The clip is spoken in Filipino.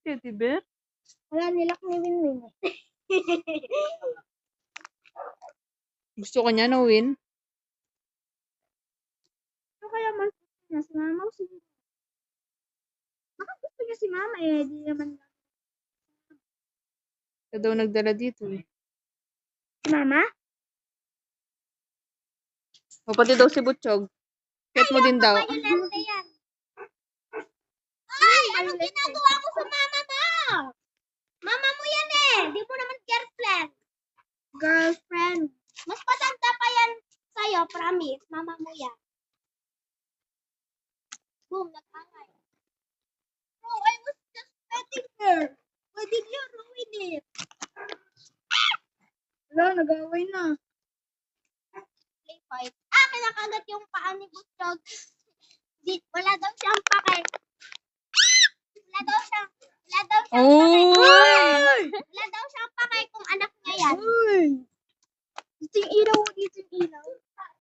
teddy bear? Wala, nilak ni Winwin. Gusto ko niya na win. Ano kaya mas gusto niya? Si mama o si Baka gusto niya si mama eh. Di naman Siya daw nagdala dito eh. si mama? O pati daw si Butchog. Pet mo din daw. Violente yan. Ay, anong ginagawa mo sa mama mo? Mama mo yan eh. Di mo naman girlfriend. Girlfriend. Mas patanda pa yan sa'yo, promise. Mama mo yan. Boom, nag-away. No, I was just petting her. Why did you ruin it? Wala, nag-away na. Play fight. Kinakagat yung paa ni Butchog. Wala daw siyang pake. Wala daw siyang pake. Wala daw siyang pake kung anak niya yan. Dito yung ilaw.